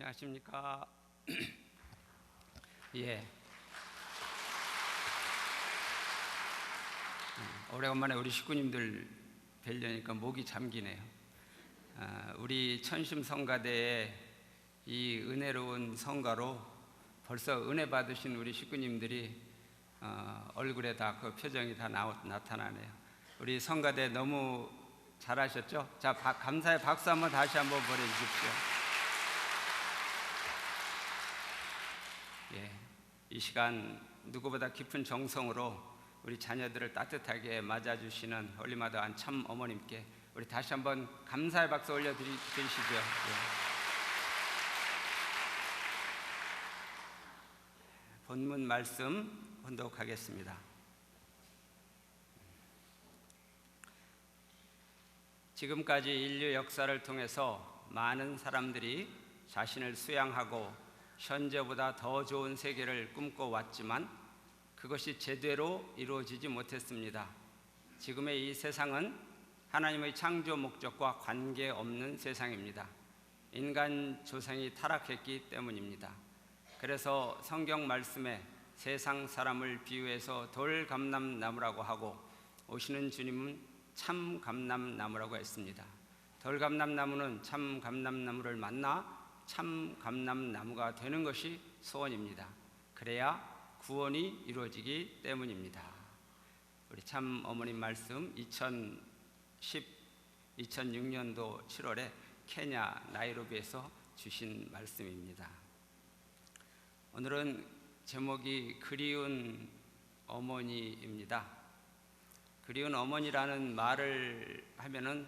안녕하십니까. 예. 오래간만에 우리 식구님들 뵈려니까 목이 잠기네요. 우리 천심성가대의 이 은혜로운 성가로 벌써 은혜 받으신 우리 식구님들이 얼굴에 다 그 표정이 다 나타나네요. 우리 성가대 너무 잘하셨죠? 자, 감사의 박수 한번 다시 한번 보내주십시오. 예, 이 시간 누구보다 깊은 정성으로 우리 자녀들을 따뜻하게 맞아주시는 홀리마더 안 참 어머님께 우리 다시 한번 감사의 박수 올려드리시죠. 예. 본문 말씀 혼독하겠습니다. 지금까지 인류 역사를 통해서 많은 사람들이 자신을 수양하고 현재보다 더 좋은 세계를 꿈꿔왔지만 그것이 제대로 이루어지지 못했습니다. 지금의 이 세상은 하나님의 창조 목적과 관계없는 세상입니다. 인간 조상이 타락했기 때문입니다. 그래서 성경 말씀에 세상 사람을 비유해서 돌감람나무라고 하고 오시는 주님은 참감람나무라고 했습니다. 돌감람나무는 참감람나무를 만나 참감람나무가 되는 것이 소원입니다. 그래야 구원이 이루어지기 때문입니다. 우리 참 어머님 말씀 2006년도 7월에 케냐 나이로비에서 주신 말씀입니다. 오늘은 제목이 그리운 어머니입니다. 그리운 어머니라는 말을 하면은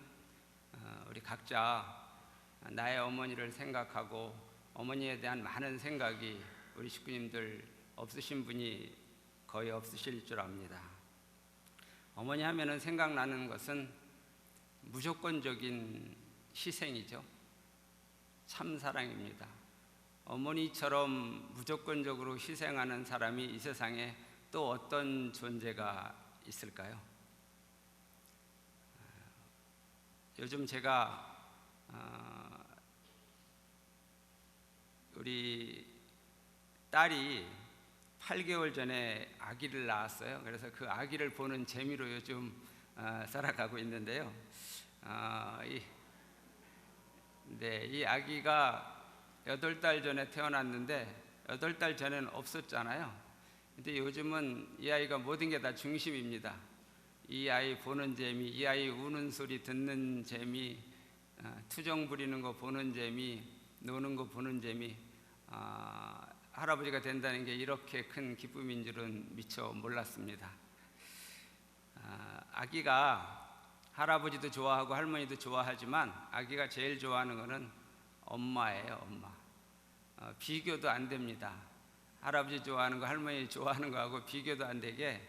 우리 각자 나의 어머니를 생각하고 어머니에 대한 많은 생각이 우리 식구님들 없으신 분이 거의 없으실 줄 압니다. 어머니 하면은 생각나는 것은 무조건적인 희생이죠. 참사랑입니다. 어머니처럼 무조건적으로 희생하는 사람이 이 세상에 또 어떤 존재가 있을까요? 요즘 제가 우리 딸이 8개월 전에 아기를 낳았어요. 그래서 그 아기를 보는 재미로 요즘 살아가고 있는데요. 이 아기가 8달 전에 태어났는데 8달 전에는 없었잖아요. 근데 요즘은 이 아이가 모든 게 다 중심입니다. 이 아이 보는 재미, 이 아이 우는 소리 듣는 재미, 투정 부리는 거 보는 재미, 노는 거 보는 재미. 할아버지가 된다는 게 이렇게 큰 기쁨인 줄은 미처 몰랐습니다. 아기가 할아버지도 좋아하고 할머니도 좋아하지만 아기가 제일 좋아하는 것은 엄마예요. 엄마. 비교도 안 됩니다. 할아버지 좋아하는 거 할머니 좋아하는 거하고 비교도 안 되게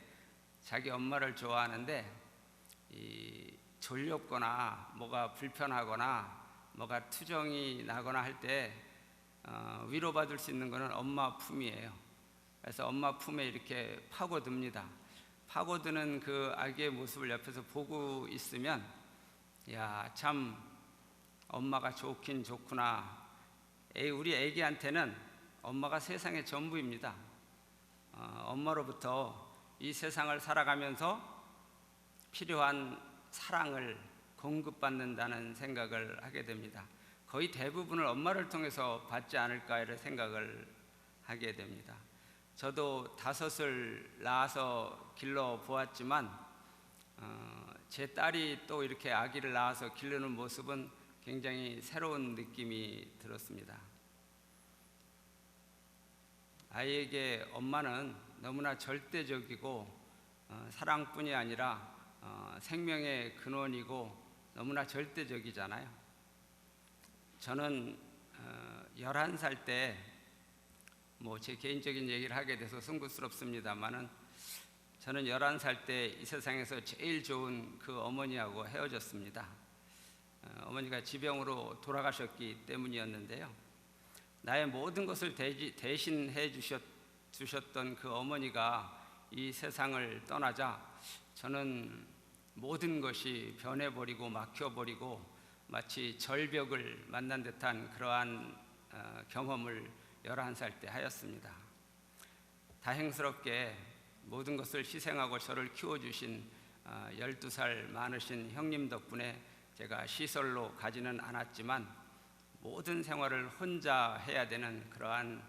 자기 엄마를 좋아하는데 이 졸렸거나 뭐가 불편하거나 뭐가 투정이 나거나 할 때 위로받을 수 있는 것은 엄마 품이에요. 그래서 엄마 품에 이렇게 파고듭니다. 파고드는 그 아기의 모습을 옆에서 보고 있으면 야, 참 엄마가 좋긴 좋구나. 우리 애기한테는 엄마가 세상의 전부입니다. 엄마로부터 이 세상을 살아가면서 필요한 사랑을 공급받는다는 생각을 하게 됩니다. 거의 대부분을 엄마를 통해서 받지 않을까 이런 생각을 하게 됩니다. 저도 5을 낳아서 길러 보았지만 제 딸이 또 이렇게 아기를 낳아서 기르는 모습은 굉장히 새로운 느낌이 들었습니다. 아이에게 엄마는 너무나 절대적이고 사랑뿐이 아니라 생명의 근원이고 너무나 절대적이잖아요. 저는 11살 때 뭐 제 개인적인 얘기를 하게 돼서 송구스럽습니다만은 저는 11살 때 이 세상에서 제일 좋은 그 어머니하고 헤어졌습니다. 어머니가 지병으로 돌아가셨기 때문이었는데요. 나의 모든 것을 대신해 주셨던 그 어머니가 이 세상을 떠나자 저는 모든 것이 변해버리고 막혀버리고 마치 절벽을 만난 듯한 그러한 경험을 11살 때 하였습니다. 다행스럽게 모든 것을 희생하고 저를 키워주신 12살 많으신 형님 덕분에 제가 시설로 가지는 않았지만 모든 생활을 혼자 해야 되는 그러한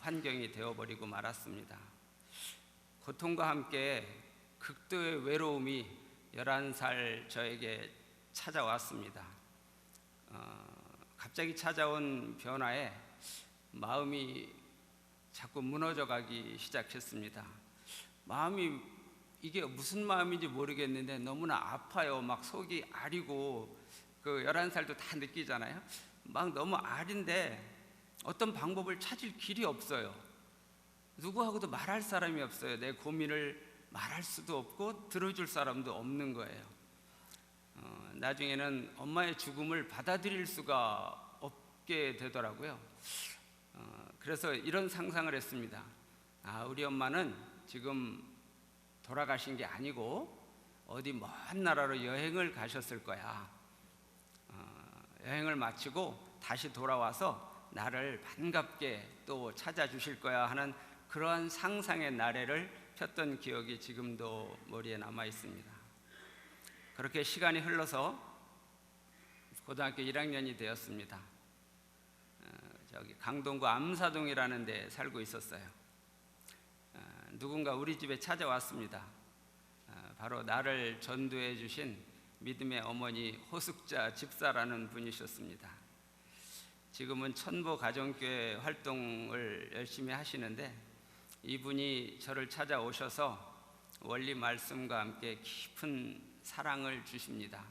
환경이 되어버리고 말았습니다. 고통과 함께 극도의 외로움이 11살 저에게 찾아왔습니다. 갑자기 찾아온 변화에 마음이 자꾸 무너져가기 시작했습니다. 마음이 이게 무슨 마음인지 모르겠는데 너무나 아파요. 막 속이 아리고, 그 11살도 다 느끼잖아요. 막 너무 아린데 어떤 방법을 찾을 길이 없어요. 누구하고도 말할 사람이 없어요. 내 고민을 말할 수도 없고 들어줄 사람도 없는 거예요. 나중에는 엄마의 죽음을 받아들일 수가 없게 되더라고요. 그래서 이런 상상을 했습니다. 우리 엄마는 지금 돌아가신 게 아니고 어디 먼 나라로 여행을 가셨을 거야. 여행을 마치고 다시 돌아와서 나를 반갑게 또 찾아주실 거야 하는 그러한 상상의 나래를 폈던 기억이 지금도 머리에 남아 있습니다. 그렇게 시간이 흘러서 고등학교 1학년이 되었습니다. 저기 강동구 암사동이라는 데 살고 있었어요. 누군가 우리 집에 찾아왔습니다. 바로 나를 전도해 주신 믿음의 어머니 호숙자 집사라는 분이셨습니다. 지금은 천보 가정교회 활동을 열심히 하시는데 이분이 저를 찾아오셔서 원리 말씀과 함께 깊은 사랑을 주십니다.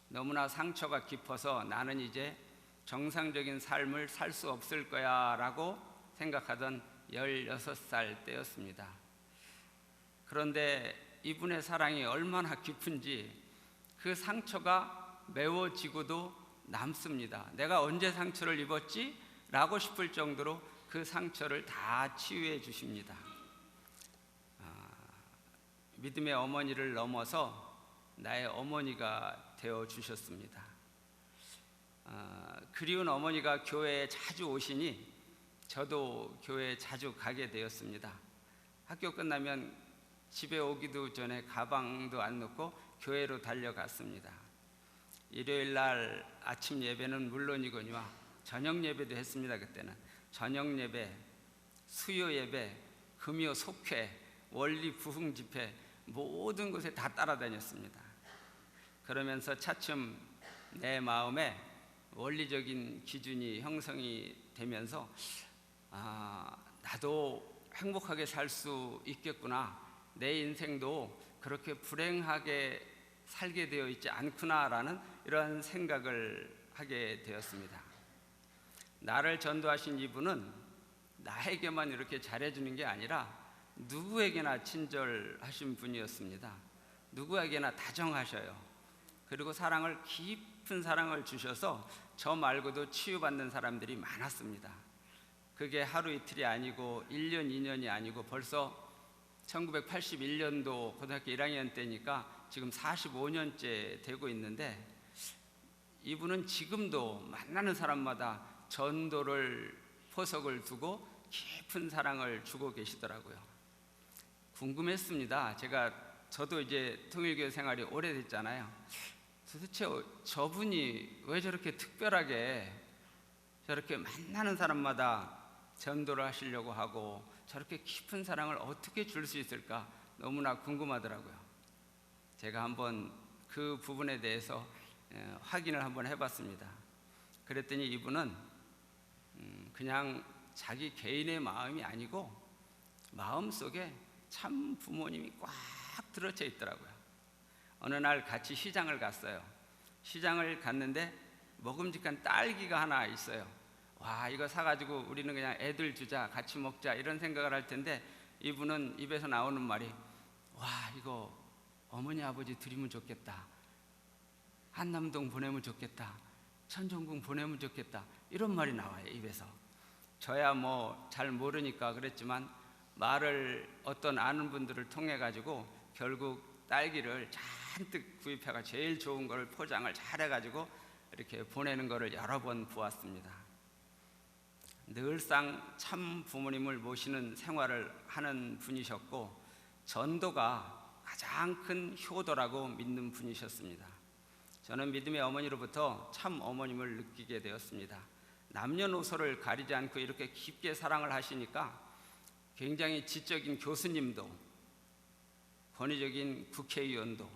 너무나 상처가 깊어서 나는 이제 정상적인 삶을 살 수 없을 거야 라고 생각하던 16살 때였습니다. 그런데 이분의 사랑이 얼마나 깊은지 그 상처가 메워지고도 남습니다. 내가 언제 상처를 입었지? 라고 싶을 정도로 그 상처를 다 치유해 주십니다. 믿음의 어머니를 넘어서 나의 어머니가 되어 주셨습니다. 그리운 어머니가 교회에 자주 오시니 저도 교회에 자주 가게 되었습니다. 학교 끝나면 집에 오기도 전에 가방도 안 넣고 교회로 달려갔습니다. 일요일 날 아침 예배는 물론이거니와 저녁 예배도 했습니다. 그때는 저녁 예배, 수요 예배, 금요 속회, 원리 부흥 집회 모든 곳에 다 따라다녔습니다. 그러면서 차츰 내 마음에 원리적인 기준이 형성이 되면서 나도 행복하게 살 수 있겠구나, 내 인생도 그렇게 불행하게 살게 되어 있지 않구나라는 이러한 생각을 하게 되었습니다. 나를 전도하신 이분은 나에게만 이렇게 잘해주는 게 아니라 누구에게나 친절하신 분이었습니다. 누구에게나 다정하셔요. 그리고 사랑을, 깊은 사랑을 주셔서 저 말고도 치유받는 사람들이 많았습니다. 그게 하루 이틀이 아니고 1년, 2년이 아니고 벌써 1981년도 고등학교 1학년 때니까 지금 45년째 되고 있는데 이분은 지금도 만나는 사람마다 전도를 포석을 두고 깊은 사랑을 주고 계시더라고요. 궁금했습니다. 저도 이제 통일교회 생활이 오래됐잖아요. 도대체 저분이 왜 저렇게 특별하게 저렇게 만나는 사람마다 전도를 하시려고 하고 저렇게 깊은 사랑을 어떻게 줄 수 있을까 너무나 궁금하더라고요. 제가 한번 그 부분에 대해서 확인을 한번 해봤습니다. 그랬더니 이분은 그냥 자기 개인의 마음이 아니고 마음속에 참 부모님이 꽉 들어차 있더라고요. 어느 날 같이 시장을 갔어요. 시장을 갔는데 먹음직한 딸기가 하나 있어요. 와, 이거 사가지고 우리는 그냥 애들 주자, 같이 먹자 이런 생각을 할 텐데 이분은 입에서 나오는 말이 와, 이거 어머니 아버지 드리면 좋겠다, 한남동 보내면 좋겠다, 천정궁 보내면 좋겠다 이런 말이 나와요, 입에서. 저야 뭐 잘 모르니까 그랬지만 말을 어떤 아는 분들을 통해 가지고 결국 딸기를 잔뜩 구입해가 제일 좋은 걸 포장을 잘 해가지고 이렇게 보내는 거를 여러 번 보았습니다. 늘상 참 부모님을 모시는 생활을 하는 분이셨고 전도가 가장 큰 효도라고 믿는 분이셨습니다. 저는 믿음의 어머니로부터 참 어머님을 느끼게 되었습니다. 남녀노소를 가리지 않고 이렇게 깊게 사랑을 하시니까 굉장히 지적인 교수님도, 권위적인 국회의원도,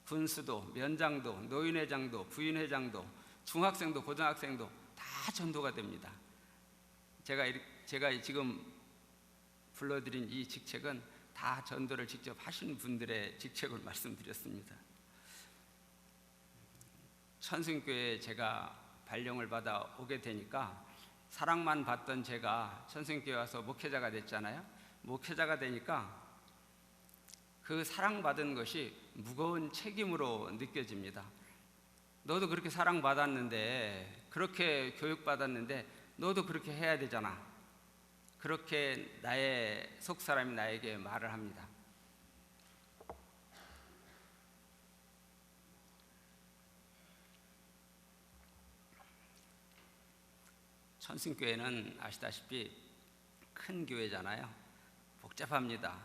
군수도, 면장도, 노인회장도, 부인회장도, 중학생도, 고등학생도 다 전도가 됩니다. 제가 지금 불러드린 이 직책은 다 전도를 직접 하신 분들의 직책을 말씀드렸습니다. 천승교회에 제가 발령을 받아 오게 되니까 사랑만 받던 제가 천승교회 와서 목회자가 됐잖아요. 목회자가 되니까 그 사랑받은 것이 무거운 책임으로 느껴집니다. 너도 그렇게 사랑받았는데, 그렇게 교육받았는데 너도 그렇게 해야 되잖아. 그렇게 나의 속사람이 나에게 말을 합니다. 천승교회는 아시다시피 큰 교회잖아요. 복잡합니다.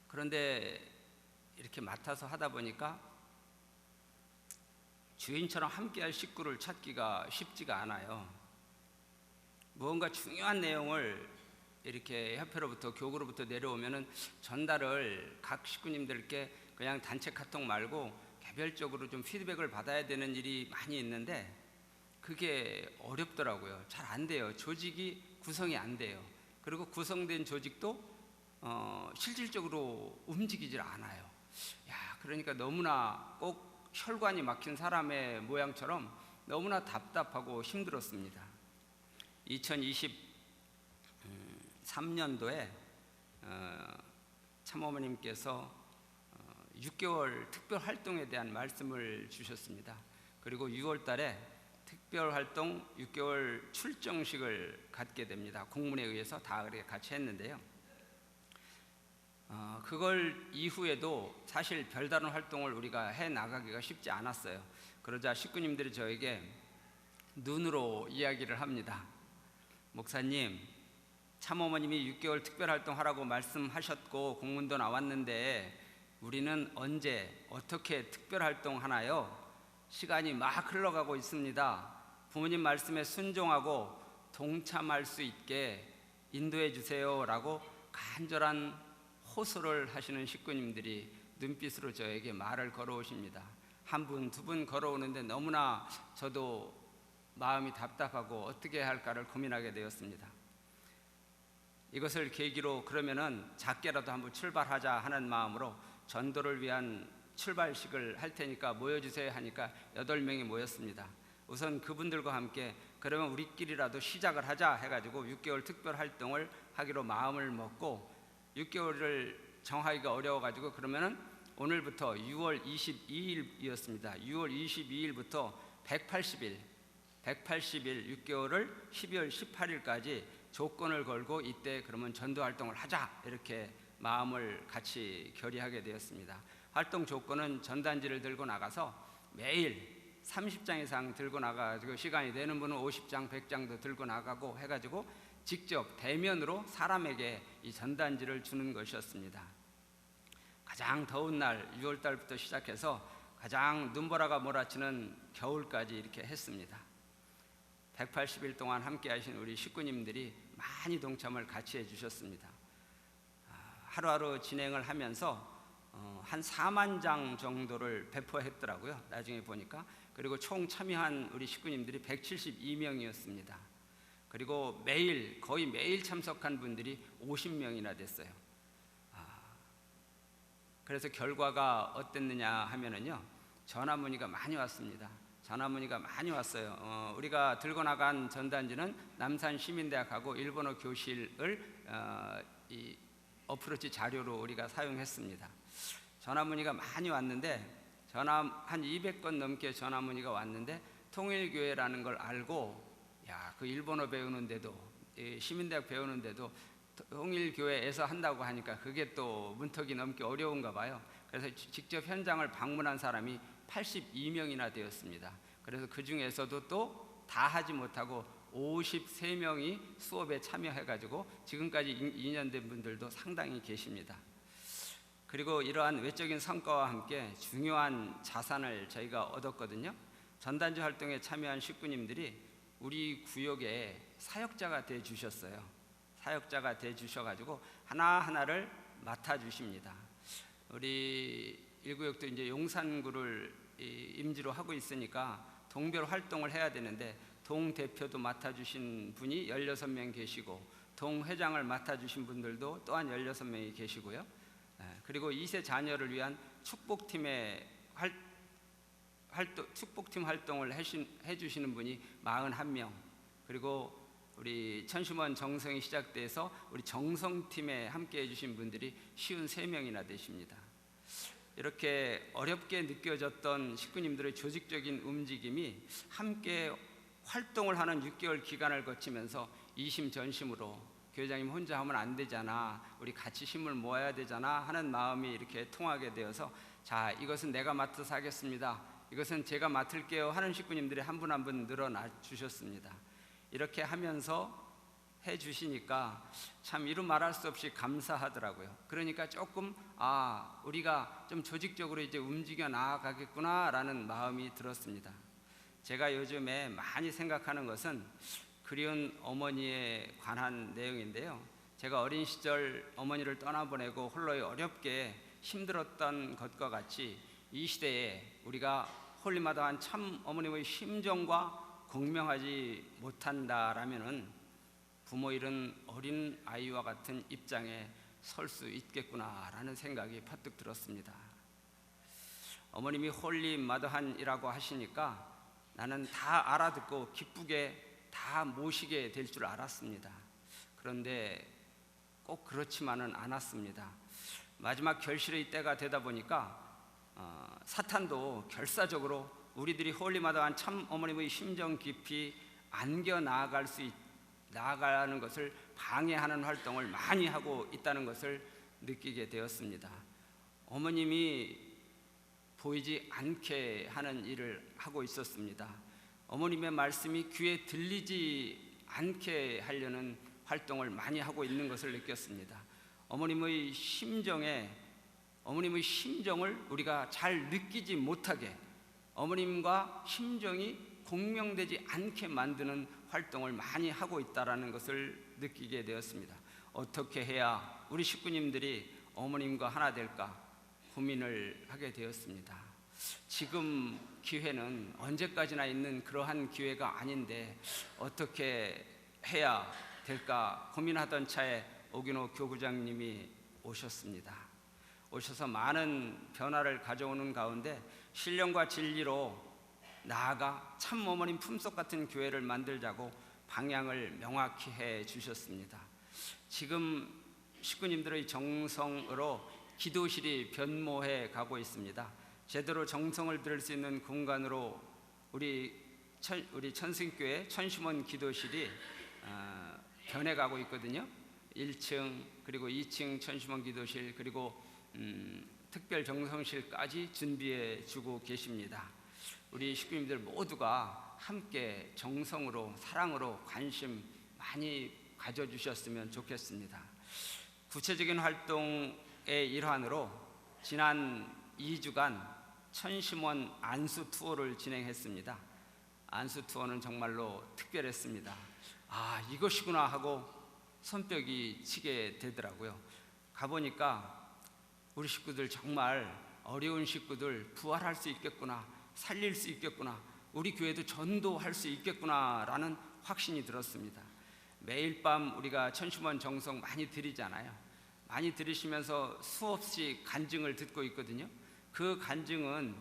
그런데 이렇게 맡아서 하다 보니까 주인처럼 함께할 식구를 찾기가 쉽지가 않아요. 무언가 중요한 내용을 이렇게 협회로부터, 교구로부터 내려오면은 전달을 각 식구님들께 그냥 단체 카톡 말고 개별적으로 좀 피드백을 받아야 되는 일이 많이 있는데 그게 어렵더라고요. 잘 안 돼요. 조직이 구성이 안 돼요. 그리고 구성된 조직도 실질적으로 움직이질 않아요. 그러니까 너무나 꼭 혈관이 막힌 사람의 모양처럼 너무나 답답하고 힘들었습니다. 2023년도에 참어머님께서 6개월 특별 활동에 대한 말씀을 주셨습니다. 그리고 6월 달에 특별활동 6개월 출정식을 갖게 됩니다. 공문에 의해서 다 같이 했는데요. 그걸 이후에도 사실 별다른 활동을 우리가 해나가기가 쉽지 않았어요. 그러자 식구님들이 저에게 눈으로 이야기를 합니다. 목사님, 참어머님이 6개월 특별활동 하라고 말씀하셨고 공문도 나왔는데 우리는 언제 어떻게 특별활동 하나요? 시간이 막 흘러가고 있습니다. 부모님 말씀에 순종하고 동참할 수 있게 인도해 주세요 라고 간절한 호소를 하시는 식구님들이 눈빛으로 저에게 말을 걸어오십니다. 한 분, 두 분 걸어오는데 너무나 저도 마음이 답답하고 어떻게 할까를 고민하게 되었습니다. 이것을 계기로 그러면은 작게라도 한번 출발하자 하는 마음으로 전도를 위한 출발식을 할 테니까 모여주세요 하니까 8명이 모였습니다. 우선 그분들과 함께 그러면 우리끼리라도 시작을 하자 해가지고 6개월 특별 활동을 하기로 마음을 먹고 6개월을 정하기가 어려워가지고 그러면은 오늘부터 6월 22일이었습니다. 6월 22일부터 180일 6개월을 12월 18일까지 조건을 걸고 이때 그러면 전도 활동을 하자 이렇게 마음을 같이 결의하게 되었습니다. 활동 조건은 전단지를 들고 나가서 매일 30장 이상 들고 나가지고 시간이 되는 분은 50장, 100장도 들고 나가고 해가지고 직접 대면으로 사람에게 이 전단지를 주는 것이었습니다. 가장 더운 날 6월 달부터 시작해서 가장 눈보라가 몰아치는 겨울까지 이렇게 했습니다. 180일 동안 함께 하신 우리 식구님들이 많이 동참을 같이 해주셨습니다. 하루하루 진행을 하면서 한 4만 장 정도를 배포했더라고요. 나중에 보니까. 그리고 총 참여한 우리 식구님들이 172명이었습니다. 그리고 거의 매일 참석한 분들이 50명이나 됐어요. 그래서 결과가 어땠느냐 하면은요, 전화 문의가 많이 왔습니다. 전화 문의가 많이 왔어요. 우리가 들고 나간 전단지는 남산시민대학하고 일본어 교실을 이 어프로치 자료로 우리가 사용했습니다. 전화 문의가 많이 왔는데 전화 한 200건 넘게 전화 문의가 왔는데 통일교회라는 걸 알고 그 일본어 배우는데도 시민대학 배우는데도 통일교회에서 한다고 하니까 그게 또 문턱이 넘기 어려운가 봐요. 그래서 직접 현장을 방문한 사람이 82명이나 되었습니다. 그래서 그 중에서도 또 다 하지 못하고 53명이 수업에 참여해가지고 지금까지 2년 된 분들도 상당히 계십니다. 그리고 이러한 외적인 성과와 함께 중요한 자산을 저희가 얻었거든요. 전단지 활동에 참여한 식구님들이 우리 구역에 사역자가 돼 주셨어요. 사역자가 돼 주셔가지고 하나하나를 맡아주십니다. 우리 1구역도 이제 용산구를 임지로 하고 있으니까 동별 활동을 해야 되는데 동 대표도 맡아주신 분이 16명 계시고 동 회장을 맡아주신 분들도 또한 16명이 계시고요. 그리고 2세 자녀를 위한 축복팀 활동을 해주시는 분이 41명, 그리고 우리 천심원 정성이 시작돼서 우리 정성팀에 함께 해주신 분들이 53명이나 되십니다. 이렇게 어렵게 느껴졌던 식구님들의 조직적인 움직임이 함께 활동을 하는 6개월 기간을 거치면서 이심전심으로 교회장님 혼자 하면 안 되잖아, 우리 같이 힘을 모아야 되잖아 하는 마음이 이렇게 통하게 되어서 자, 이것은 내가 맡아서 하겠습니다, 이것은 제가 맡을게요 하는 식구님들이 한 분 한 분 늘어나 주셨습니다. 이렇게 하면서 해주시니까 참 이루 말할 수 없이 감사하더라고요. 그러니까 조금 우리가 좀 조직적으로 이제 움직여 나아가겠구나 라는 마음이 들었습니다. 제가 요즘에 많이 생각하는 것은 그리운 어머니에 관한 내용인데요. 제가 어린 시절 어머니를 떠나보내고 홀로 어렵게 힘들었던 것과 같이 이 시대에 우리가 홀리마다한 참 어머님의 심정과 공명하지 못한다라면은 부모 잃은 어린 아이와 같은 입장에 설 수 있겠구나라는 생각이 퍼뜩 들었습니다. 어머님이 홀리마다한이라고 하시니까 나는 다 알아듣고 기쁘게 다 모시게 될 줄 알았습니다. 그런데 꼭 그렇지만은 않았습니다. 마지막 결실의 때가 되다 보니까 사탄도 결사적으로 우리들이 홀리마다한 참 어머님의 심정 깊이 안겨 나아가는 것을 방해하는 활동을 많이 하고 있다는 것을 느끼게 되었습니다. 어머님이 보이지 않게 하는 일을 하고 있었습니다. 어머님의 말씀이 귀에 들리지 않게 하려는 활동을 많이 하고 있는 것을 느꼈습니다. 어머님의 심정을 우리가 잘 느끼지 못하게, 어머님과 심정이 공명되지 않게 만드는 활동을 많이 하고 있다는 것을 느끼게 되었습니다. 어떻게 해야 우리 식구님들이 어머님과 하나 될까 고민을 하게 되었습니다. 지금 기회는 언제까지나 있는 그러한 기회가 아닌데 어떻게 해야 될까 고민하던 차에 오기노 교구장님이 오셨습니다. 오셔서 많은 변화를 가져오는 가운데 신령과 진리로 나아가 참 어머님 품속 같은 교회를 만들자고 방향을 명확히 해 주셨습니다. 지금 식구님들의 정성으로 기도실이 변모해 가고 있습니다. 제대로 정성을 들을 수 있는 공간으로 우리 천승교회 천심원 기도실이 변해가고 있거든요. 1층 그리고 2층 천심원 기도실, 그리고 특별 정성실까지 준비해 주고 계십니다. 우리 식구님들 모두가 함께 정성으로 사랑으로 관심 많이 가져주셨으면 좋겠습니다. 구체적인 활동의 일환으로 지난 2주간 천심원 안수 투어를 진행했습니다. 안수 투어는 정말로 특별했습니다. 이것이구나 하고 손뼉이 치게 되더라고요. 가보니까 우리 식구들 정말 어려운 식구들 부활할 수 있겠구나, 살릴 수 있겠구나, 우리 교회도 전도할 수 있겠구나라는 확신이 들었습니다. 매일 밤 우리가 천심원 정성 많이 드리잖아요. 많이 들으시면서 수없이 간증을 듣고 있거든요. 그 간증은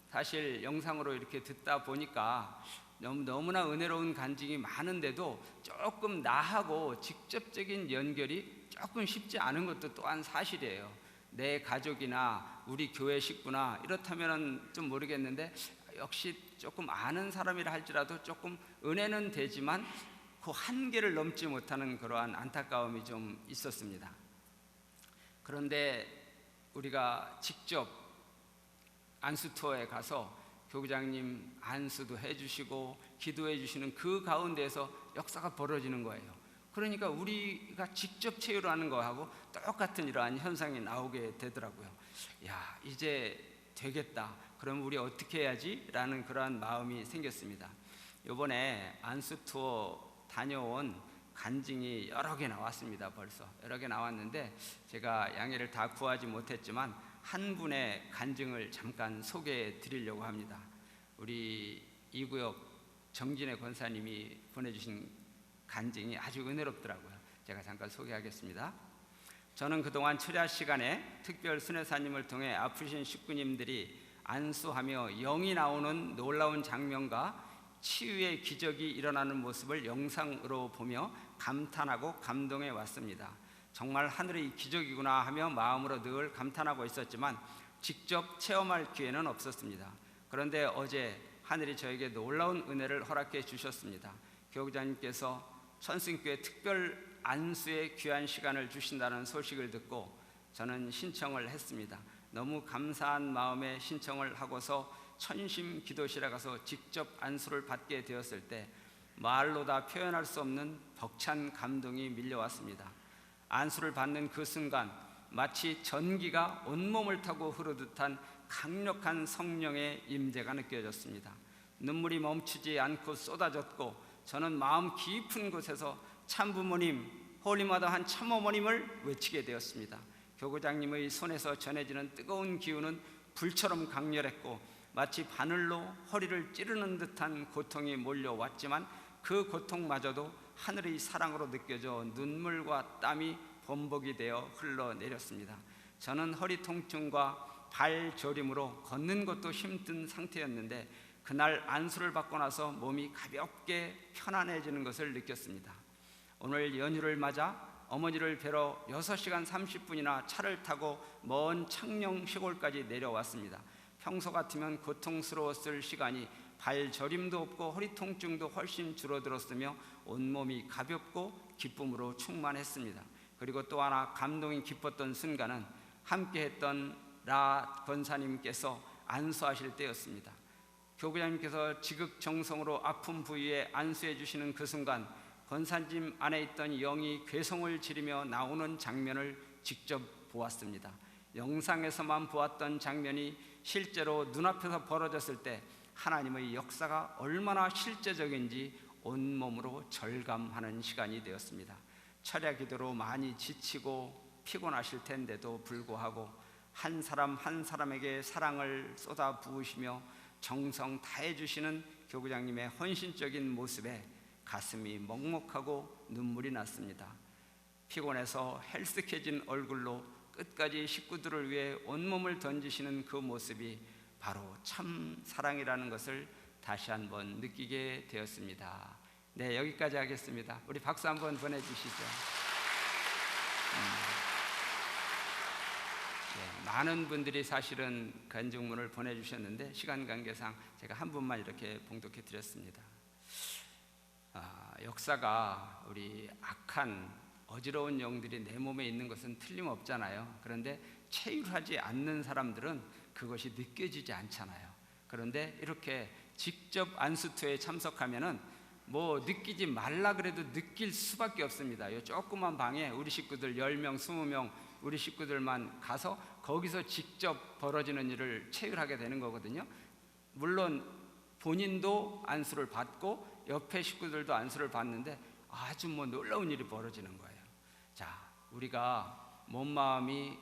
사실 영상으로 이렇게 듣다 보니까 너무나 은혜로운 간증이 많은데도 조금 나하고 직접적인 연결이 조금 쉽지 않은 것도 또한 사실이에요. 내 가족이나 우리 교회 식구나 이렇다면 좀 모르겠는데 역시 조금 아는 사람이라 할지라도 조금 은혜는 되지만 그 한계를 넘지 못하는 그러한 안타까움이 좀 있었습니다. 그런데 우리가 직접 안수 투어에 가서 교구장님 안수도 해주시고 기도해 주시는 그 가운데에서 역사가 벌어지는 거예요. 그러니까 우리가 직접 체휼하는 거하고 똑같은 이러한 현상이 나오게 되더라고요. 야, 이제 되겠다. 그럼 우리 어떻게 해야지? 라는 그러한 마음이 생겼습니다. 이번에 안수 투어 다녀온 간증이 여러 개 나왔습니다. 벌써 여러 개 나왔는데 제가 양해를 다 구하지 못했지만 한 분의 간증을 잠깐 소개해 드리려고 합니다. 우리 이구역 정진애 권사님이 보내주신 간증이 아주 은혜롭더라고요. 제가 잠깐 소개하겠습니다. 저는 그동안 철야 시간에 특별 순회사님을 통해 아프신 식구님들이 안수하며 영이 나오는 놀라운 장면과 치유의 기적이 일어나는 모습을 영상으로 보며 감탄하고 감동해 왔습니다. 정말 하늘의 기적이구나 하며 마음으로 늘 감탄하고 있었지만 직접 체험할 기회는 없었습니다. 그런데 어제 하늘이 저에게 놀라운 은혜를 허락해 주셨습니다. 교구장님께서 천승교회 특별 안수의 귀한 시간을 주신다는 소식을 듣고 저는 신청을 했습니다. 너무 감사한 마음에 신청을 하고서 천심 기도실에 가서 직접 안수를 받게 되었을 때 말로 다 표현할 수 없는 벅찬 감동이 밀려왔습니다. 안수를 받는 그 순간 마치 전기가 온몸을 타고 흐르듯한 강력한 성령의 임재가 느껴졌습니다. 눈물이 멈추지 않고 쏟아졌고 저는 마음 깊은 곳에서 참부모님, 홀리마다 한 참어머님을 외치게 되었습니다. 교구장님의 손에서 전해지는 뜨거운 기운은 불처럼 강렬했고 마치 바늘로 허리를 찌르는 듯한 고통이 몰려왔지만 그 고통마저도 하늘의 사랑으로 느껴져 눈물과 땀이 범벅이 되어 흘러내렸습니다. 저는 허리 통증과 발 저림으로 걷는 것도 힘든 상태였는데 그날 안수를 받고 나서 몸이 가볍게 편안해지는 것을 느꼈습니다. 오늘 연휴를 맞아 어머니를 뵈러 6시간 30분이나 차를 타고 먼 창녕 시골까지 내려왔습니다. 평소 같으면 고통스러웠을 시간이 발 저림도 없고 허리 통증도 훨씬 줄어들었으며 온몸이 가볍고 기쁨으로 충만했습니다. 그리고 또 하나 감동이 깊었던 순간은 함께했던 라 권사님께서 안수하실 때였습니다. 교구장님께서 지극정성으로 아픈 부위에 안수해 주시는 그 순간 권사님 안에 있던 영이 괴성을 지르며 나오는 장면을 직접 보았습니다. 영상에서만 보았던 장면이 실제로 눈앞에서 벌어졌을 때 하나님의 역사가 얼마나 실제적인지 온몸으로 절감하는 시간이 되었습니다. 철야 기도로 많이 지치고 피곤하실 텐데도 불구하고 한 사람 한 사람에게 사랑을 쏟아 부으시며 정성 다해 주시는 교구장님의 헌신적인 모습에 가슴이 먹먹하고 눈물이 났습니다. 피곤해서 헬쓱해진 얼굴로 끝까지 식구들을 위해 온몸을 던지시는 그 모습이 바로 참 사랑이라는 것을 다시 한번 느끼게 되었습니다. 네, 여기까지 하겠습니다. 우리 박수 한번 보내주시죠. 네, 많은 분들이 사실은 간증문을 보내주셨는데 시간 관계상 제가 한 분만 이렇게 봉독해 드렸습니다. 역사가 우리 악한 어지러운 영들이 내 몸에 있는 것은 틀림없잖아요. 그런데 체휼하지 않는 사람들은 그것이 느껴지지 않잖아요. 그런데 이렇게 직접 안수투에 참석하면은 뭐 느끼지 말라 그래도 느낄 수밖에 없습니다. 이 조그만 방에 우리 식구들 10명, 20명 우리 식구들만 가서 거기서 직접 벌어지는 일을 체휼하게 되는 거거든요. 물론 본인도 안수를 받고 옆에 식구들도 안수를 받는데 아주 뭐 놀라운 일이 벌어지는 거예요. 자, 우리가 몸 마음이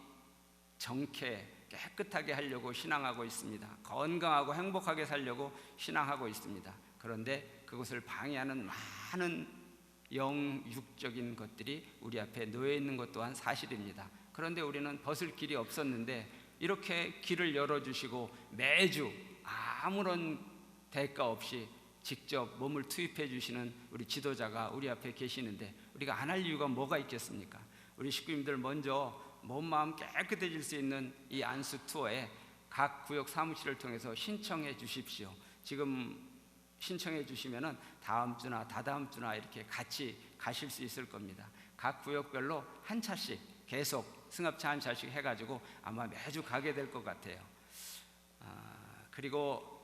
정케 깨끗하게 하려고 신앙하고 있습니다. 건강하고 행복하게 살려고 신앙하고 있습니다. 그런데 그것을 방해하는 많은 영육적인 것들이 우리 앞에 놓여 있는 것 또한 사실입니다. 그런데 우리는 벗을 길이 없었는데 이렇게 길을 열어주시고 매주 아무런 대가 없이 직접 몸을 투입해 주시는 우리 지도자가 우리 앞에 계시는데 우리가 안 할 이유가 뭐가 있겠습니까? 우리 식구님들 먼저 몸 마음 깨끗해질 수 있는 이 안수 투어에 각 구역 사무실을 통해서 신청해 주십시오. 지금 신청해 주시면은 다음 주나 다다음 주나 이렇게 같이 가실 수 있을 겁니다. 각 구역별로 한 차씩 계속 승합차 한 차씩 해가지고 아마 매주 가게 될 것 같아요. 그리고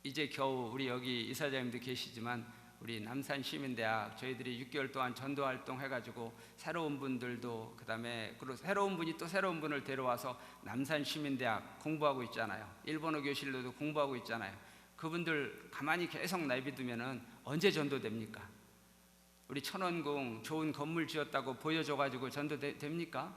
이제 겨우 우리 여기 이사장님도 계시지만 우리 남산시민대학 저희들이 6개월 동안 전도활동 해가지고 새로운 분들도 그다음에 새로운 분이 또 새로운 분을 데려와서 남산시민대학 공부하고 있잖아요. 일본어 교실로도 공부하고 있잖아요. 그분들 가만히 계속 내비두면은 언제 전도됩니까? 우리 천원궁 좋은 건물 지었다고 보여줘가지고 전도됩니까?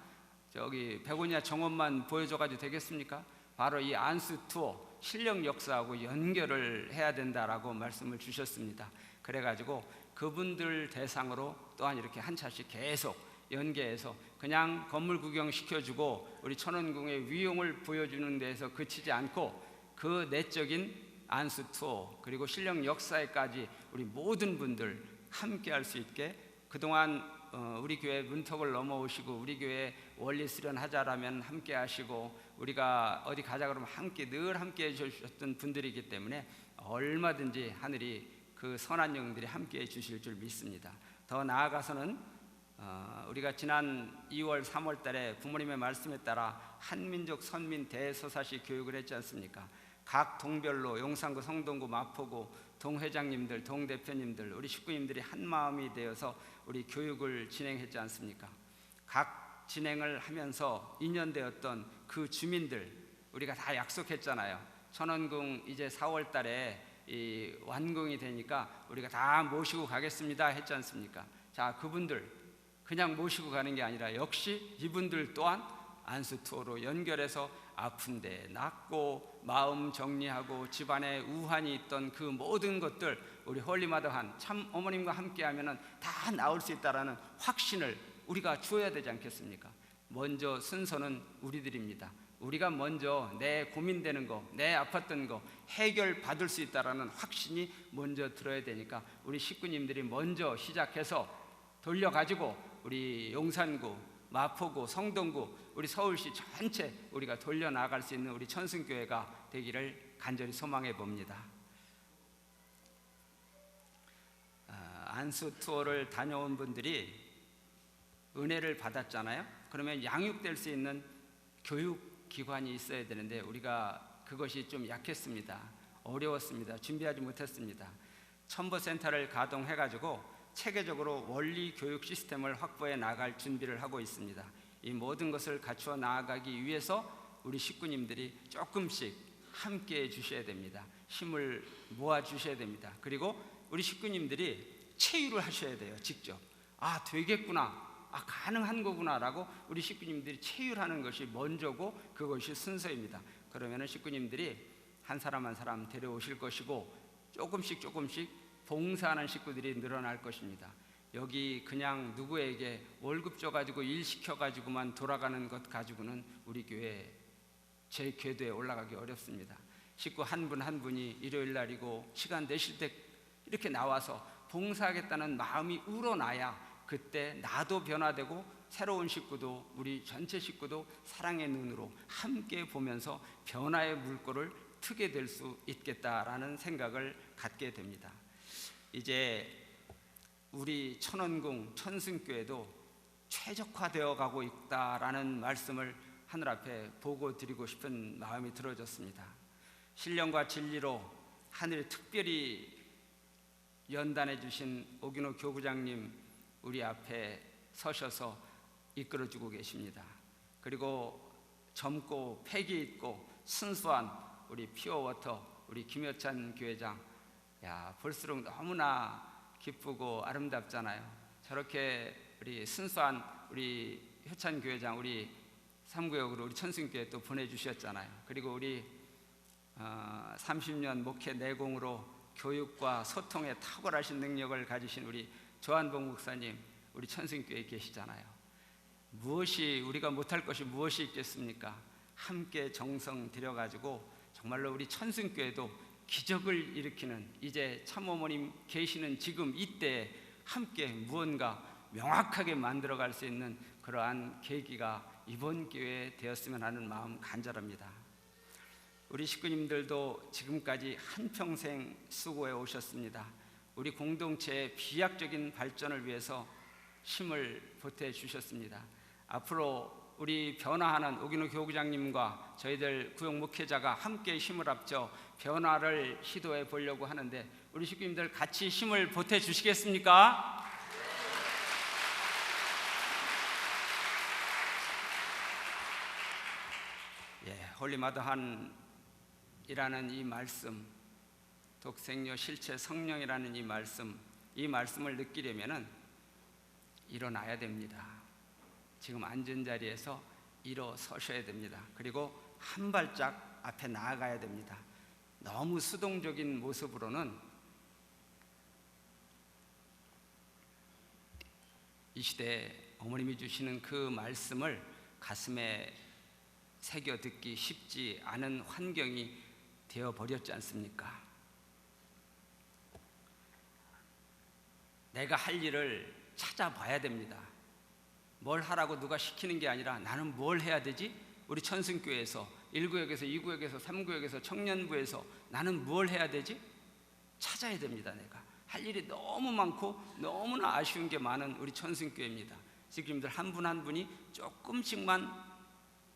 저기 베고니아 정원만 보여줘가지고 되겠습니까? 바로 이 안수 투어 실력 역사하고 연결을 해야 된다라고 말씀을 주셨습니다. 그래가지고 그분들 대상으로 또한 이렇게 한 차씩 계속 연계해서 그냥 건물 구경 시켜주고 우리 천원궁의 위용을 보여주는 데에서 그치지 않고 그 내적인 안수 투어 그리고 실력 역사에까지 우리 모든 분들 함께 할 수 있게 그동안 우리 교회 문턱을 넘어오시고 우리 교회 원리 수련하자라면 함께 하시고 우리가 어디 가자 그러면 늘 함께 해주셨던 분들이기 때문에 얼마든지 하늘이 그 선한 영들이 함께 해주실 줄 믿습니다. 더 나아가서는 우리가 지난 2월 3월 달에 부모님의 말씀에 따라 한민족 선민 대서사시 교육을 했지 않습니까? 각 동별로 용산구, 성동구, 마포구 동회장님들, 동대표님들, 우리 식구님들이 한 마음이 되어서 우리 교육을 진행했지 않습니까? 각 진행을 하면서 인연되었던 그 주민들 우리가 다 약속했잖아요. 천원궁 이제 4월 달에 이 완공이 되니까 우리가 다 모시고 가겠습니다 했지 않습니까? 자, 그분들 그냥 모시고 가는 게 아니라 역시 이분들 또한 안수 투어로 연결해서 아픈데 낫고 마음 정리하고 집안에 우환이 있던 그 모든 것들 우리 홀리마더한 참 어머님과 함께 하면은 다 나을 수 있다라는 확신을 우리가 주어야 되지 않겠습니까? 먼저 순서는 우리들입니다. 우리가 먼저 내 고민되는 거, 내 아팠던 거 해결받을 수 있다라는 확신이 먼저 들어야 되니까 우리 식구님들이 먼저 시작해서 돌려가지고 우리 용산구, 마포구, 성동구, 우리 서울시 전체 우리가 돌려나갈 수 있는 우리 천승교회가 되기를 간절히 소망해 봅니다. 안수 투어를 다녀온 분들이 은혜를 받았잖아요. 그러면 양육될 수 있는 교육기관이 있어야 되는데 우리가 그것이 좀 약했습니다. 어려웠습니다. 준비하지 못했습니다. 첨보센터를 가동해가지고 체계적으로 원리 교육 시스템을 확보해 나갈 준비를 하고 있습니다. 이 모든 것을 갖추어 나아가기 위해서 우리 식구님들이 조금씩 함께 해 주셔야 됩니다. 힘을 모아 주셔야 됩니다. 그리고 우리 식구님들이 체유를 하셔야 돼요. 직접 되겠구나, 가능한 거구나 라고 우리 식구님들이 체유를 하는 것이 먼저고 그것이 순서입니다. 그러면 식구님들이 한 사람 한 사람 데려오실 것이고 조금씩 봉사하는 식구들이 늘어날 것입니다. 여기 그냥 누구에게 월급 줘가지고 일 시켜가지고만 돌아가는 것 가지고는 우리 교회 제 궤도에 올라가기 어렵습니다. 식구 한 분 한 분이 일요일 날이고 시간 내실 때 이렇게 나와서 봉사하겠다는 마음이 우러나야 그때 나도 변화되고 새로운 식구도 우리 전체 식구도 사랑의 눈으로 함께 보면서 변화의 물꼬를 트게 될 수 있겠다라는 생각을 갖게 됩니다. 이제 우리 천원궁 천승교회도 최적화되어 가고 있다라는 말씀을 하늘 앞에 보고 드리고 싶은 마음이 들어졌습니다. 신령과 진리로 하늘이 특별히 연단해 주신 오균호 교구장님 우리 앞에 서셔서 이끌어주고 계십니다. 그리고 젊고 패기 있고 순수한 우리 피어워터 우리 김여찬 교회장, 볼수록 너무나 기쁘고 아름답잖아요. 저렇게 우리 순수한 우리 효찬 교회장 우리 3구역으로 우리 천승교회 또 보내주셨잖아요. 그리고 우리 30년 목회 내공으로 교육과 소통에 탁월하신 능력을 가지신 우리 조한봉 목사님 우리 천승교회에 계시잖아요. 무엇이 우리가 못할 것이 무엇이 있겠습니까? 함께 정성 들여가지고 정말로 우리 천승교회도 기적을 일으키는 이제 참어머님 계시는 지금 이때에 함께 무언가 명확하게 만들어갈 수 있는 그러한 계기가 이번 기회에 되었으면 하는 마음 간절합니다. 우리 식구님들도 지금까지 한평생 수고해 오셨습니다. 우리 공동체의 비약적인 발전을 위해서 힘을 보태 주셨습니다. 앞으로 우리 변화하는 오균호 교구장님과 저희들 구역 목회자가 함께 힘을 합쳐 변화를 시도해 보려고 하는데 우리 식구님들 같이 힘을 보태 주시겠습니까? 홀리마더한이라는 이 말씀, 독생료 실체 성령이라는 이 말씀을 느끼려면은 일어나야 됩니다. 지금 앉은 자리에서 일어서셔야 됩니다. 그리고 한 발짝 앞에 나아가야 됩니다. 너무 수동적인 모습으로는 이 시대에 어머님이 주시는 그 말씀을 가슴에 새겨 듣기 쉽지 않은 환경이 되어버렸지 않습니까? 내가 할 일을 찾아봐야 됩니다. 뭘 하라고 누가 시키는 게 아니라 나는 뭘 해야 되지? 우리 천승교회에서 1구역에서 2구역에서 3구역에서 청년부에서 나는 뭘 해야 되지? 찾아야 됩니다. 내가 할 일이 너무 많고 너무나 아쉬운 게 많은 우리 천승교회입니다. 지금들 한 분 한 분이 조금씩만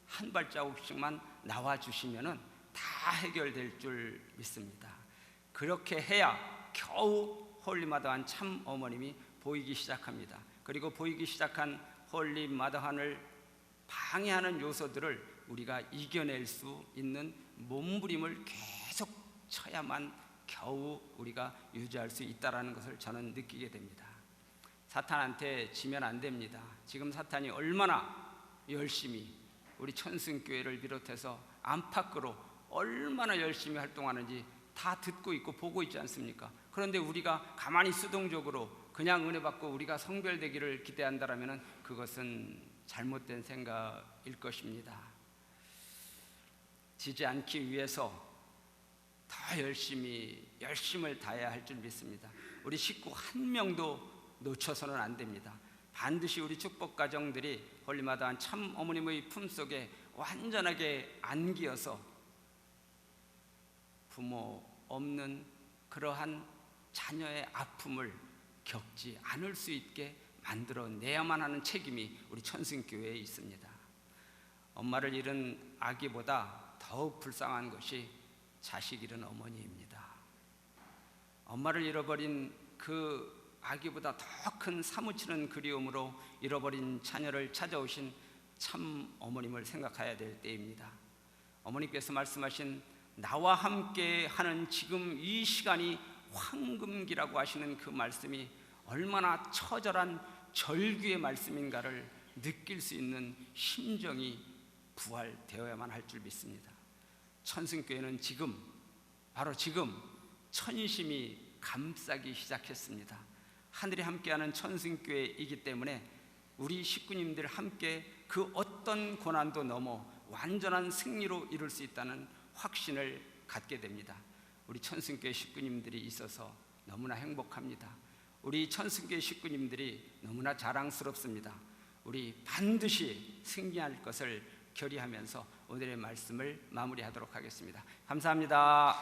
한 발자국씩만 나와주시면은 다 해결될 줄 믿습니다. 그렇게 해야 겨우 홀리마더한 참 어머님이 보이기 시작합니다. 그리고 보이기 시작한 홀리마더한을 방해하는 요소들을 우리가 이겨낼 수 있는 몸부림을 계속 쳐야만 겨우 우리가 유지할 수 있다는 것을 저는 느끼게 됩니다. 사탄한테 지면 안 됩니다. 지금 사탄이 얼마나 열심히 우리 천승교회를 비롯해서 안팎으로 얼마나 열심히 활동하는지 다 듣고 있고 보고 있지 않습니까? 그런데 우리가 가만히 수동적으로 그냥 은혜 받고 우리가 성별되기를 기대한다면 그것은 잘못된 생각일 것입니다. 지지 않기 위해서 더 열심을 다해야 할 줄 믿습니다. 우리 식구 한 명도 놓쳐서는 안 됩니다. 반드시 우리 축복 가정들이 홀리마더한 참 어머님의 품속에 완전하게 안기어서 부모 없는 그러한 자녀의 아픔을 겪지 않을 수 있게 만들어내야만 하는 책임이 우리 천승교회에 있습니다. 엄마를 잃은 아기보다 더욱 불쌍한 것이 자식 잃은 어머니입니다. 엄마를 잃어버린 그 아기보다 더 큰 사무치는 그리움으로 잃어버린 자녀를 찾아오신 참 어머님을 생각해야 될 때입니다. 어머니께서 말씀하신 나와 함께 하는 지금 이 시간이 황금기라고 하시는 그 말씀이 얼마나 처절한 절규의 말씀인가를 느낄 수 있는 심정이 부활되어야만 할 줄 믿습니다. 천승교회는 지금 바로 지금 천심이 감싸기 시작했습니다. 하늘이 함께하는 천승교회이기 때문에 우리 식구님들 함께 그 어떤 고난도 넘어 완전한 승리로 이룰 수 있다는 확신을 갖게 됩니다. 우리 천승교회 식구님들이 있어서 너무나 행복합니다. 우리 천승교회 식구님들이 너무나 자랑스럽습니다. 우리 반드시 승리할 것을 결의하면서 오늘의 말씀을 마무리하도록 하겠습니다. 감사합니다.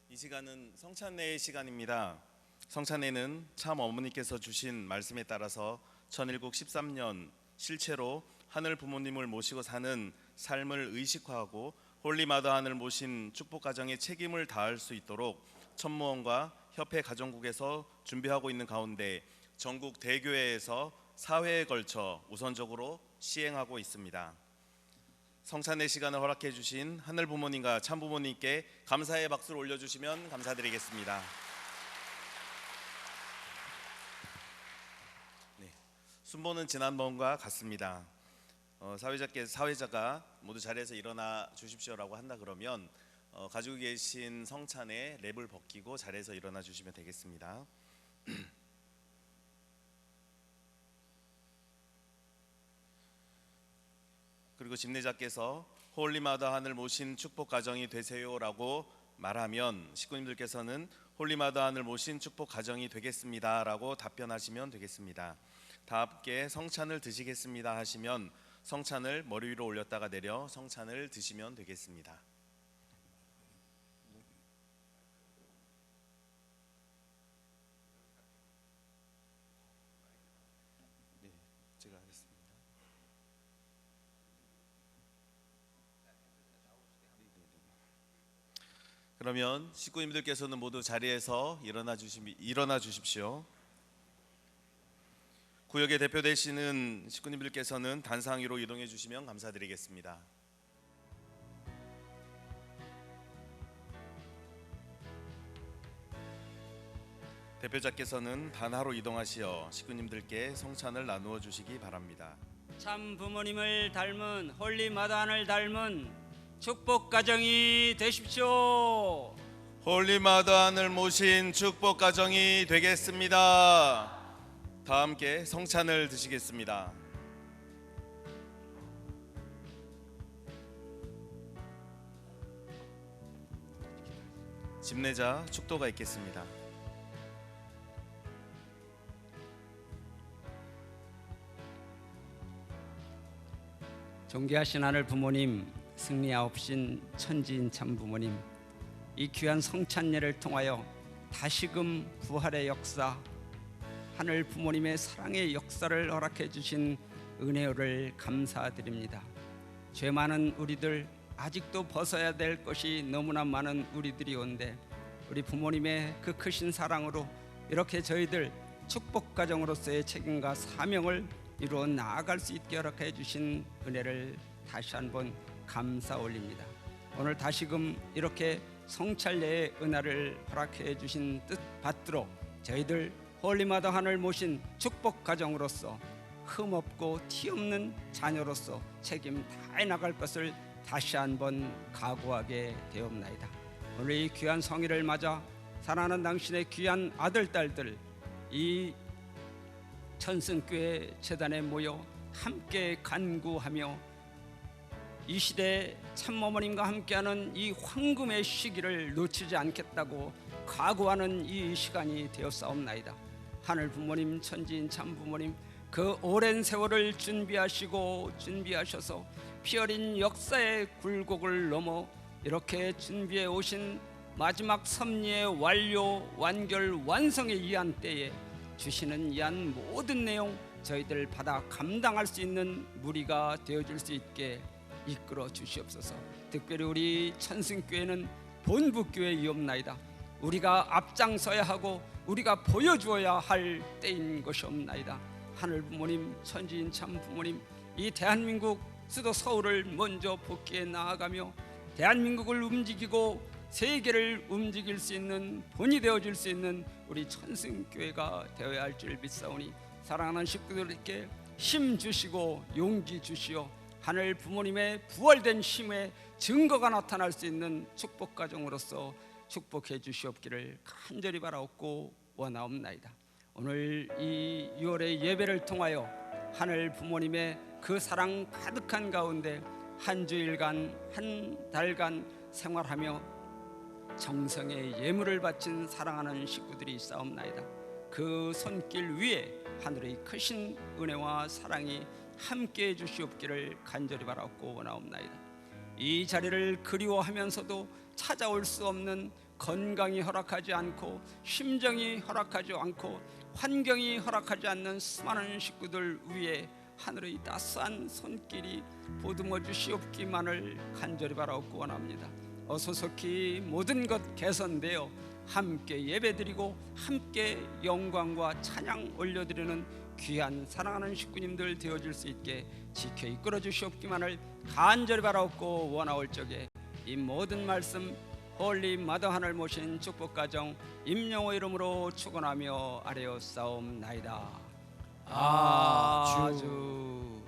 이 시간은 성찬례의 시간입니다. 성찬례는 참 어머니께서 주신 말씀에 따라서 천일국 13년 실체로 하늘 부모님을 모시고 사는 삶을 의식화하고 홀리마더한을 모신 축복 가정의 책임을 다할 수 있도록 천무원과 협회 가정국에서 준비하고 있는 가운데 전국 대교회에서 사회에 걸쳐 우선적으로 시행하고 있습니다. 성찬례 시간을 허락해 주신 하늘 부모님과 참 부모님께 감사의 박수를 올려주시면 감사드리겠습니다. 네, 순번은 지난번과 같습니다. 사회자가 모두 자리에서 일어나 주십시오라고 한다 그러면 가지고 계신 성찬의 랩을 벗기고 자리에서 일어나 주시면 되겠습니다. 그리고 집례자께서 홀리마더한을 모신 축복 가정이 되세요라고 말하면 식구님들께서는 홀리마더한을 모신 축복 가정이 되겠습니다라고 답변하시면 되겠습니다. 다 함께 성찬을 드시겠습니다 하시면 성찬을 머리 위로 올렸다가 내려 성찬을 드시면 되겠습니다. 네, 제가 하겠습니다. 그러면 식구님들께서는 모두 자리에서 일어나 주십시오. 구역의 대표 되시는 식구님들께서는 단상 위로 이동해 주시면 감사드리겠습니다. 대표자께서는 단하로 이동하시어 식구님들께 성찬을 나누어 주시기 바랍니다. 참 부모님을 닮은 홀리 마다한을 닮은 축복 가정이 되십시오. 홀리 마다한을 모신 축복 가정이 되겠습니다. 다 함께 성찬을 드시겠습니다. 집례자 축도가 있겠습니다. 존귀하신 하늘 부모님, 승리하옵신 천지인 참 부모님, 이 귀한 성찬예를 통하여 다시금 부활의 역사, 하늘 부모님의 사랑의 역사를 허락해 주신 은혜를 감사드립니다. 죄 많은 우리들, 아직도 벗어야 될 것이 너무나 많은 우리들이 온데 우리 부모님의 그 크신 사랑으로 이렇게 저희들 축복 가정으로서의 책임과 사명을 이루어 나아갈 수 있게 허락해 주신 은혜를 다시 한번 감사 올립니다. 오늘 다시금 이렇게 성찬례의 은혜를 허락해 주신 뜻 받들어 저희들 홀리마다 하늘 모신 축복 가정으로서 흠없고 티없는 자녀로서 책임 다해 나갈 것을 다시 한번 각오하게 되옵나이다. 오늘 이 귀한 성일을 맞아 사랑하는 당신의 귀한 아들 딸들 이 천승교회 재단에 모여 함께 간구하며 이 시대에 참어머님과 함께하는 이 황금의 시기를 놓치지 않겠다고 각오하는 이 시간이 되었사옵나이다. 하늘 부모님, 천지인 참 부모님, 그 오랜 세월을 준비하셔서 피어린 역사의 굴곡을 넘어 이렇게 준비해 오신 마지막 섭리의 완료, 완결, 완성의 이한 때에 주시는 이한 모든 내용 저희들 받아 감당할 수 있는 무리가 되어줄 수 있게 이끌어 주시옵소서. 특별히 우리 천승교회는 본부교회이옵나이다. 우리가 앞장서야 하고 우리가 보여주어야 할 때인 것이옵나이다. 하늘 부모님, 천지인 참 부모님, 이 대한민국 수도 서울을 먼저 복귀해 나아가며 대한민국을 움직이고 세계를 움직일 수 있는 본이 되어줄 수 있는 우리 천승교회가 되어야 할 줄 믿사오니 사랑하는 식구들께 힘 주시고 용기 주시어 하늘 부모님의 부활된 힘의 증거가 나타날 수 있는 축복 가정으로서 축복해 주시옵기를 간절히 바라옵고 원하옵나이다. 오늘 이 6월의 예배를 통하여 하늘 부모님의 그 사랑 가득한 가운데 한 주일간 한 달간 생활하며 정성의 예물을 바친 사랑하는 식구들이 있사옵나이다. 그 손길 위에 하늘의 크신 은혜와 사랑이 함께해 주시옵기를 간절히 바라옵고 원하옵나이다. 이 자리를 그리워하면서도 찾아올 수 없는 건강이 허락하지 않고 심정이 허락하지 않고 환경이 허락하지 않는 수많은 식구들 위에 하늘의 따스한 손길이 보듬어 주시옵기만을 간절히 바라옵고 원합니다. 어소속히 모든 것 개선되어 함께 예배드리고 함께 영광과 찬양 올려드리는 귀한 사랑하는 식구님들 되어줄 수 있게 지켜 이끌어 주시옵기만을 간절히 바라옵고 원하올 적에 이 모든 말씀 홀리 마더 하늘 모신 축복가정 임영호 이름으로 축원하며 아뢰어 싸움나이다. 아주